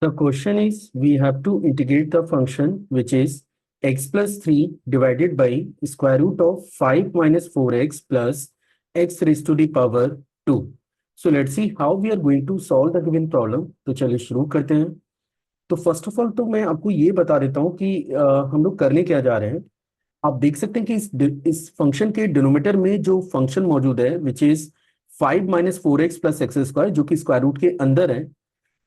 The question is, we have to integrate the function which is x plus 3 divided by square root of 5 minus 4x plus x raised to the power 2. So let's see how we are going to solve the given problem. तो चलिए शुरू करते हैं। तो first of all तो मैं आपको ये बता देता हूँ कि हम लोग करने क्या जा रहे हैं। आप देख सकते हैं कि इस फंक्शन के डिनोमिनेटर में जो फंक्शन मौजूद है which is 5 minus 4x plus x square जो कि स्क्वायर रूट के अंदर है।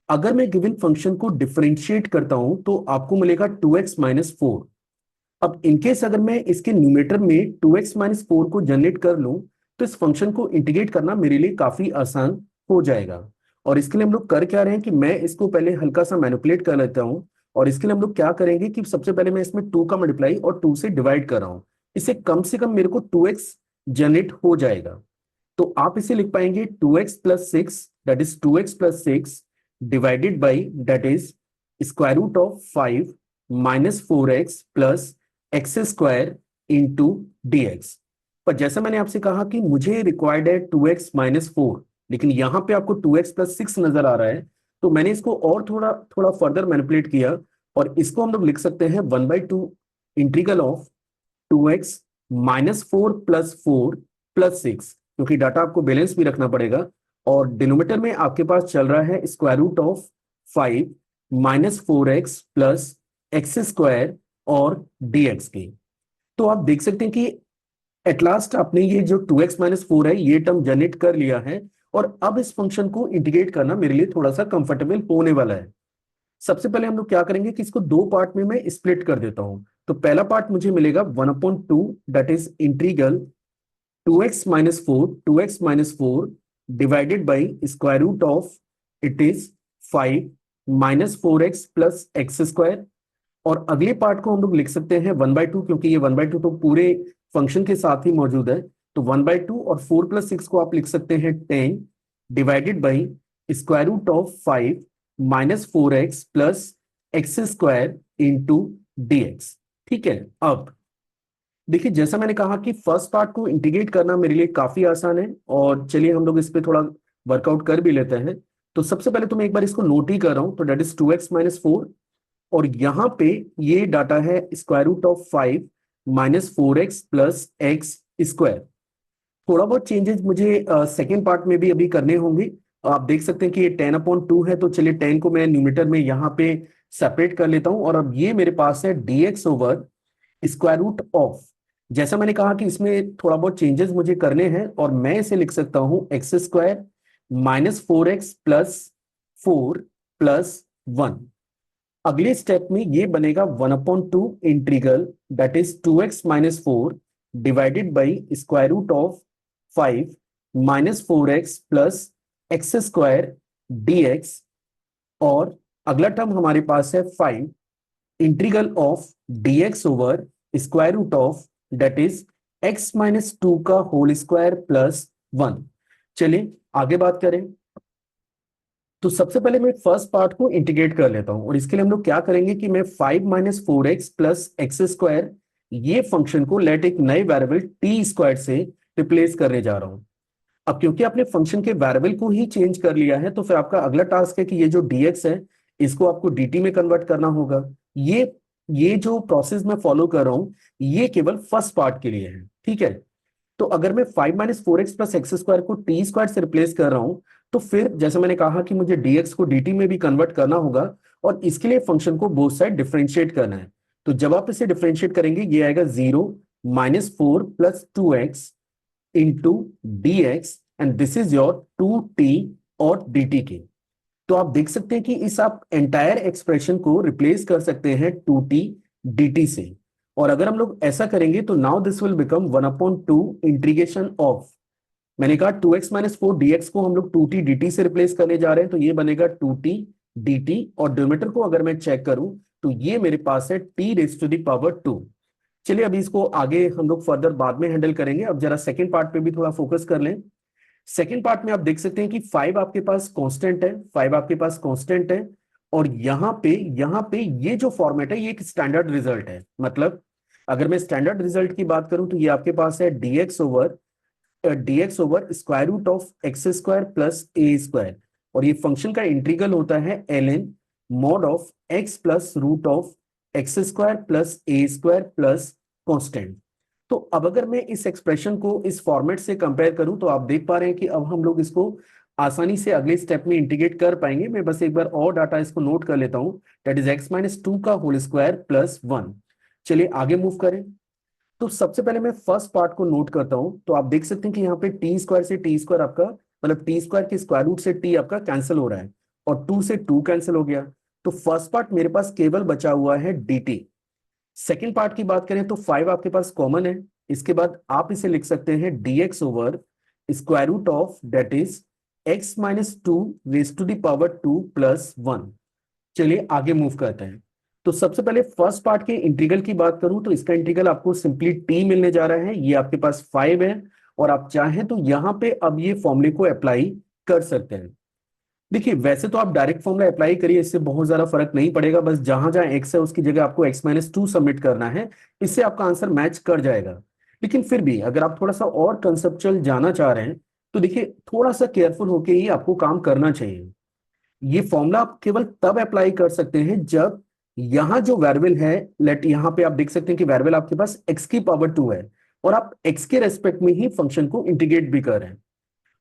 अगर मैं गिवन फंक्शन को डिफरेंशिएट करता हूं तो आपको मिलेगा 2x माइनस 4। अब इनकेस अगर मैं इसके न्यूमरेटर में 2x माइनस 4 को जनरेट कर लूं तो इस फंक्शन को इंटीग्रेट करना मेरे लिए काफी आसान हो जाएगा। और इसके लिए हम लोग कर क्या रहे हैं कि मैं इसको पहले हल्का सा मैनिपुलेट कर लेता हूं। और इसके लिए हम लोग क्या करेंगे कि सबसे पहले मैं इसमें 2 का मल्टीप्लाई और 2 से डिवाइड कर रहा हूं। इससे कम से कम मेरे को 2x जनरेट हो जाएगा। तो आप इसे लिख पाएंगे 2x plus 6 that is 2x plus 6 divided by that is square root of 5 minus 4x plus x square into dx। पर जैसा मैंने आपसे कहा कि मुझे रिक्वायर्ड है 2x माइनस 4, लेकिन यहां पे आपको 2x प्लस 6 नजर आ रहा है। तो मैंने इसको और थोड़ा थोड़ा फर्दर मैनिपुलेट किया और इसको हम लोग लिख सकते हैं 1/2 integral of 2x minus 4 plus 4 plus 6, क्योंकि डाटा आपको बैलेंस भी रखना पड़ेगा। और डिनोमिनेटर में आपके पास चल रहा है square root of 5 minus 4x plus x square और dx की। तो आप देख सकते हैं कि एट लास्ट आपने ये जो 2x माइनस 4 है ये टर्म जनरेट कर लिया है। और अब इस फंक्शन को इंटीग्रेट करना मेरे लिए थोड़ा सा कंफर्टेबल होने वाला है। सबसे पहले हम लोग क्या करेंगे कि इसको दो पार्ट में मैं स्प्लिट कर देता हूं। तो पहला पार्ट मुझे मिलेगा 1/2 that is integral 2x minus 4 divided by square root of it is 5 minus 4x plus x square। और अगले पार्ट को हम लोग लिख सकते हैं 1/2, क्योंकि ये 1/2 तो पूरे फंक्शन के साथ ही मौजूद है। तो 1/2 और 4 प्लस 6 को आप लिख सकते हैं 10 divided by square root of 5 minus 4x plus x square into dx। ठीक है। अब देखिए, जैसा मैंने कहा कि फर्स्ट पार्ट को इंटीग्रेट करना मेरे लिए काफी आसान है और चलिए हम लोग इस पे थोड़ा वर्कआउट कर भी लेते हैं। तो सबसे पहले तो मैं एक बार इसको नोट ही कर रहा हूं। तो डेट इज 2x माइनस 4 और यहाँ पे ये डाटा है square root of 5 minus 4x plus x square. थोड़ा बहुत चेंजेस मुझे सेकेंड पार्ट में भी अभी करने होंगे। आप देख सकते हैं कि ये 10/2 है, तो चलिए 10 को मैं न्यूमरेटर में यहाँ पे सेपरेट कर लेता हूं। और अब ये मेरे पास है dx over square root of, जैसा मैंने कहा कि इसमें थोड़ा बहुत चेंजेस मुझे करने हैं और मैं इसे लिख सकता हूं x square minus 4x plus 4 plus 1। अगले स्टेप में ये बनेगा 1/2 integral that is 2x minus 4 divided by square root of 5 minus 4x plus x square dx। और अगला टर्म हमारे पास है 5 integral of dx over square root of that is x minus 2 का होल स्क्वायर प्लस 1। चलिए आगे बात करें। तो सबसे पहले मैं फर्स्ट पार्ट को इंटीग्रेट कर लेता हूं और इसके लिए हम लोग क्या करेंगे कि मैं 5 minus 4x plus x square ये फंक्शन को लेट एक नए वेरिएबल टी स्क्वायर से रिप्लेस करने जा रहा हूं। अब क्योंकि आपने फंक्शन के वेरिएबल को ही चेंज कर लिया है तो फिर आपका अगला टास्क है कि ये जो dx है इसको आपको dt में कन्वर्ट करना होगा। ये जो प्रोसेस मैं फॉलो कर रहा हूं ये केवल फर्स्ट पार्ट के लिए है। ठीक है। तो अगर मैं 5 minus 4x plus x square को टी स्क्वायर से रिप्लेस कर रहा हूं तो फिर जैसे मैंने कहा कि मुझे dx को dt में भी कन्वर्ट करना होगा और इसके लिए फंक्शन को बोथ साइड डिफरेंशिएट करना है। तो जब आप इसे डिफरेंशिएट करेंगे ये आएगा 0 minus 4 plus 2x into dx and this is your 2t और dt के। तो आप देख सकते हैं कि इस आप एंटायर एक्सप्रेशन को रिप्लेस कर सकते हैं 2t dt से। और अगर हम लोग ऐसा करेंगे तो now this will become 1/2 integration of, मैंने कहा 2x माइनस 4 dx को हम लोग 2t dt से रिप्लेस करने जा रहे हैं तो ये बनेगा 2t dt। और डिनोमिनेटर को अगर मैं चेक करूं तो ये मेरे पास है t raise to the power 2। चलिए अभी इसको आगे हम लोग फर्दर बाद में हैंडल करेंगे। अब जरा सेकेंड पार्ट पे भी थोड़ा फोकस कर लें। सेकेंड पार्ट में आप देख सकते हैं कि 5 आपके पास कांस्टेंट है, 5 आपके पास कांस्टेंट है। और यहाँ पे ये जो फॉर्मेट है ये एक स्टैंडर्ड रिजल्ट है। मतलब अगर मैं स्टैंडर्ड रिजल्ट की बात करूं तो ये आपके पास है dx over square root of x square plus a square. और ये फंक्शन का इंटीग्रल होता है ln mod of x plus root of x square plus a square plus constant. तो अब अगर मैं इस एक्सप्रेशन को इस फॉर्मेट से कंपेयर करूं तो आप देख पा रहे हैं कि अब हम लोग इसको आसानी से अगले स्टेप में इंटीग्रेट कर पाएंगे। मैं बस एक बार और डाटा इसको नोट कर लेता हूं, that is x minus two का होल स्क्वायर प्लस वन। चलिए आगे मूव करें। तो सबसे पहले मैं फर्स्ट पार्ट को नोट करता हूं। तो आप देख सकते हैं कि यहाँ पे टी स्क्वायर से टी स्क्वायर आपका, मतलब टी स्क्वायर के स्क्वायर रूट से टी आपका कैंसिल हो रहा है और टू से टू कैंसिल हो गया। तो फर्स्ट पार्ट मेरे पास केवल बचा हुआ है dt। सेकेंड पार्ट की बात करें तो फाइव आपके पास कॉमन है। इसके बाद आप इसे लिख सकते हैं dx over square root of that is x minus two raise to the power two plus one. चलिए आगे मूव करते हैं। तो सबसे पहले फर्स्ट पार्ट के इंटीग्रल की बात करूं तो इसका इंटीग्रल आपको सिंपली t मिलने जा रहा है, ये आपके पास 5 है। और आप चाहें तो यहां पे अब ये फॉर्मूले को अप्लाई कर सकते हैं। देखिए वैसे तो आप डायरेक्ट फॉर्मूला अप्लाई करिए, इससे बहुत ज्यादा फर्क नहीं पड़ेगा। बस जहां जहां एक्स है उसकी जगह आपको एक्स माइनस टू सबमिट करना है, इससे आपका आंसर मैच कर जाएगा। लेकिन फिर भी अगर आप थोड़ा सा और कंसेप्चुअल जाना चाह रहे हैं तो देखिए थोड़ा सा केयरफुल होके ही आपको काम करना चाहिए। ये फॉर्मूला आप केवल तब अप्लाई कर सकते हैं जब यहां जो वेरिएबल है, लेट यहां पे आप देख सकते हैं कि वेरिएबल आपके पास एक्स की पावर टू है और आप एक्स के रेस्पेक्ट में ही फंक्शन को इंटीग्रेट भी कर रहे हैं।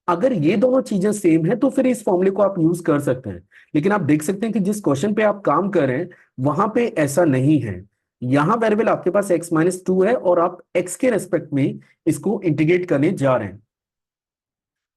अगर ये दोनों चीजें सेम है तो फिर इस फॉर्मूले को आप यूज कर सकते हैं। लेकिन आप देख सकते हैं कि जिस क्वेश्चन पे आप काम कर रहे हैं वहां पे ऐसा नहीं है। यहां वेरिएबल आपके पास एक्स माइनस टू है और आप एक्स के रेस्पेक्ट में इसको इंटीग्रेट करने जा रहे हैं।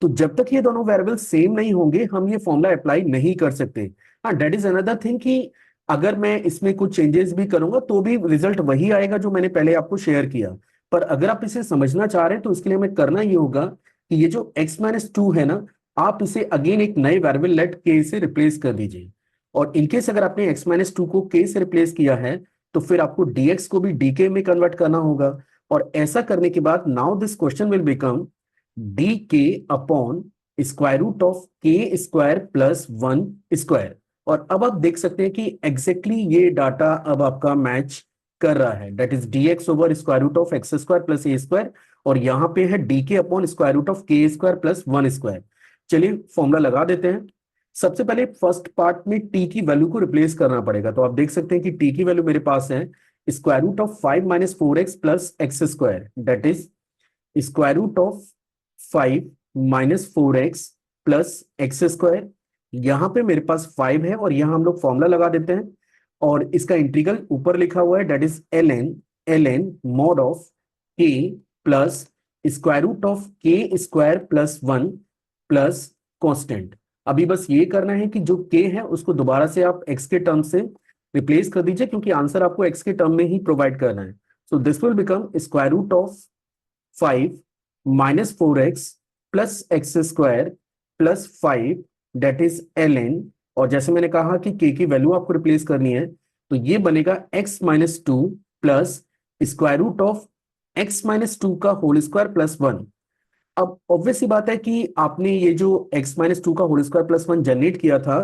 तो जब तक ये दोनों वेरिएबल सेम नहीं होंगे हम ये फॉर्मूला अप्लाई नहीं कर सकते। हाँ, दैट इज अनदर थिंग कि अगर मैं इसमें कुछ चेंजेस भी करूंगा तो भी रिजल्ट वही आएगा जो मैंने पहले आपको शेयर किया। पर अगर आप इसे समझना चाह रहे हैं तो इसके लिए हमें करना ये होगा कि ये जो x माइनस टू है ना, आप इसे अगेन एक नए वेरिएबल लेट k से रिप्लेस कर दीजिए। और इनकेस अगर आपने x माइनस टू को k से रिप्लेस किया है तो फिर आपको dx को भी dk में कन्वर्ट करना होगा। और ऐसा करने के बाद now this question will become D k upon square root of k square plus one square. और अब आप देख सकते हैं कि एग्जैक्टली ये डाटा अब आपका मैच कर रहा है, that is d x over square root of x square plus a square. और यहां पे है d k upon square root of k square plus one square. चलिए फॉर्मूला लगा देते हैं। सबसे पहले फर्स्ट पार्ट में टी की वैल्यू को रिप्लेस करना पड़ेगा। तो आप देख सकते हैं कि टी की वैल्यू मेरे पास है square root of five minus four x plus x square, that is square root of five minus four x plus x square. यहां पे मेरे पास फाइव है और यहां हम लोग फॉर्मूला लगा देते हैं। और इसका इंटीग्रल ऊपर लिखा हुआ है, that is l n mod of k plus square root of k square plus one plus constant. अभी बस ये करना है कि जो के है उसको दोबारा से आप एक्स के टर्म से रिप्लेस कर दीजिए, क्योंकि आंसर आपको एक्स के टर्म में ही प्रोवाइड करना है। So this will become square root of five minus four x plus x square plus five, that is l n. और जैसे मैंने कहा कि के की वैल्यू आपको रिप्लेस करनी है, तो ये बनेगा x minus two plus square root of x minus two का होल स्क्वायर प्लस वन। अब ऑब्वियस सी बात है कि आपने ये जो एक्स माइनस टू का whole square plus one generate किया था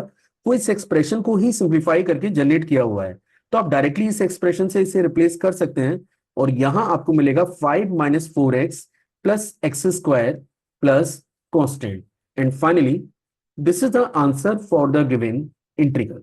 वो इस एक्सप्रेशन को ही सिंप्लीफाई करके जनरेट किया हुआ है। तो आप डायरेक्टली इस एक्सप्रेशन से इसे रिप्लेस कर सकते हैं और यहां आपको मिलेगा five minus four x plus x square plus constant. And finally this is the answer for the given integral.